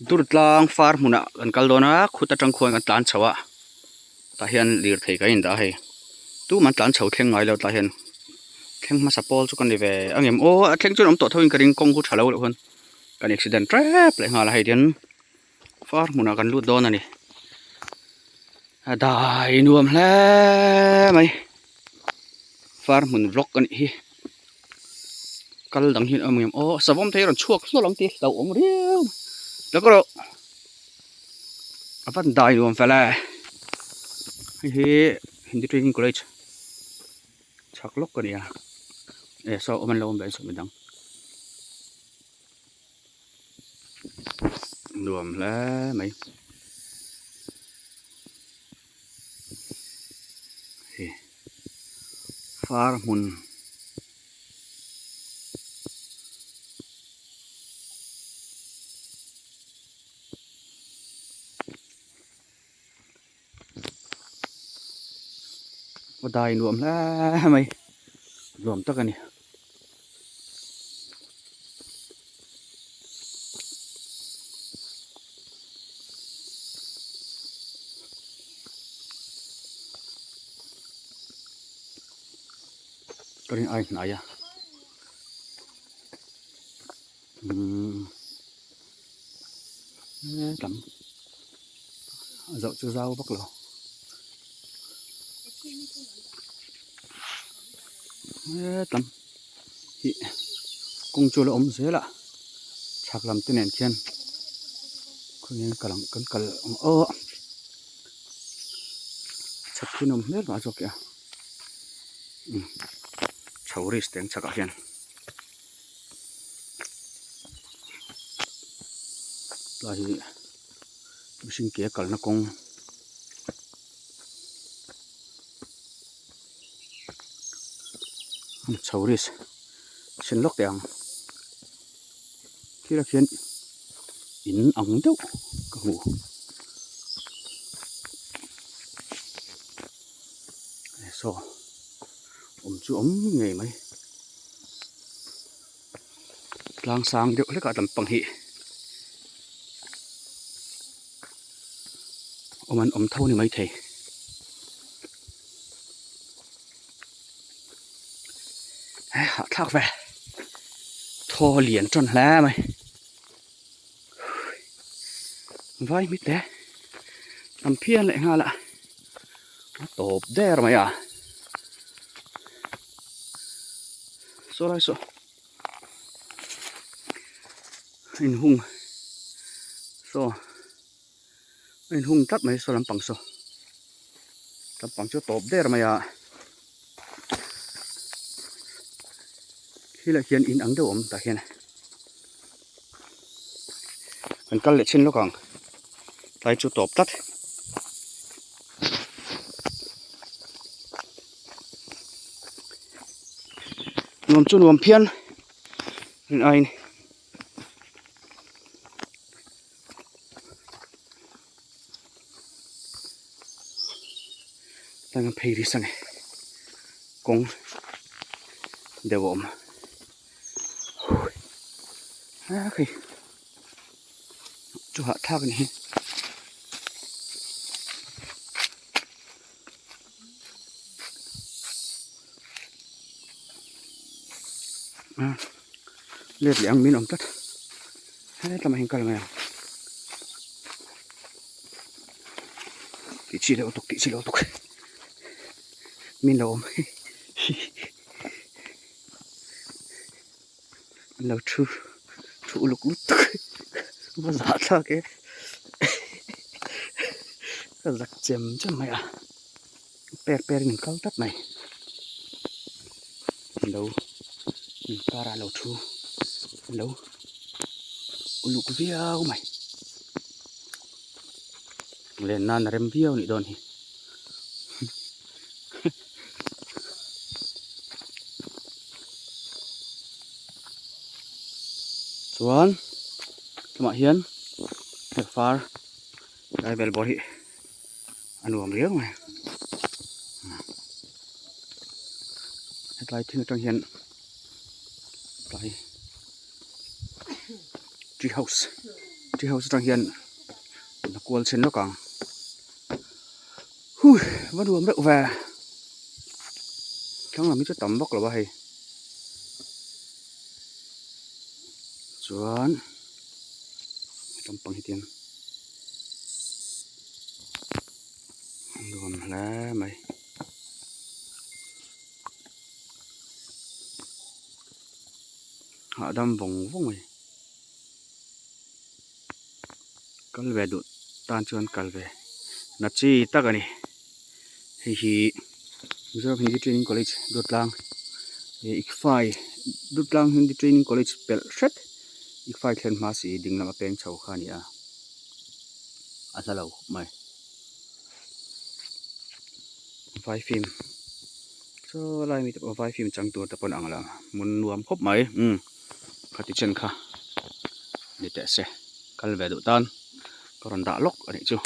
durtlang far muna kan kaldona khuta tangkhoi kan tlan chawa ta hian lir thei ka in da hei tu man tlan chho thleng ngai lo ta hian thleng ma sapol chu kan ni ve angem o a thleng chu om to thoin ka ring kong ku thalo lo hon kan accident trap le nga la hei dian far muna kan lut don ani dai nuam hle mai far mun vlog kan hi kal dang hin amem o savom thei ron chuak lo lang ti tau om riu lakro avan dai nuam fala hi hindi training college chak lok kan ya so oman lo om bai so midang nuam hle mai hi far mun dai nuam hle mai nuam tak ani cái ai này à lắm dậu chưa rau bắc lò lắm thì công chúa là ống dế lạ chạc làm tên nền kiên con nên cả lăng cấn cả ông chặt khi nôm hết vào rồi kìa cháu rít tiếng chạc cả kiên là thì sinh kia cả nó công cháu rít xin lóc tiếng khi là khiến in ống đâu cả ngủ so chú nghề mấy lang sang được hết cả tầm bằng hị ăn thâu này mấy thầy hạ thác về thò liền tròn lá mày vai mít té làm phiên lại nga lạ tộp đè rồi mày à số lại số anh hung số anh hung tắt mấy số làm bằng số làm bằng cho tộp đè rồi mày à khi lại khiến in ắng đâu ốm tại hiện này mình cắt lại trên nó còn tay chú tộp tắt nuông chú nuông phiên nên ai đang pay đi sang này cũng đều ốm khi chú hạ thác này liệt liang min om tất hết làm hình cái này tí chi lâu tục min lâu om lâu chú lục lút bao giờ thơ cái giặc chém cho mày à per mình câu tắt này lâu mình para lâu chú lâu lục viao mày lên nan rem viao nị đòn hi Tuan, cuma hian, far, cái bel bori, anu am riang mà, lại thiên trong hian, lại tree party house trang hian na kual chen lo kang hui vẫn ruộng rệu về thằng làm chút tắm bóc là bao hay chuan tắm bằng hết tiền ruộng lá mày họ đâm vòng vòng mày cal về đụt tan chuan cal về nát chi tắc anh hi Reserve Hindi Training College đụt lang ikfai đụt lang Hindi Training College pel set ikfai khen ma si ding lama peng chau kha ni a asalo mai vai phim so lai mi to vai phim chang tur ta pon angla mun nuam khop mai khati chen kha ni te se kal ve du tan koron da lok ani chu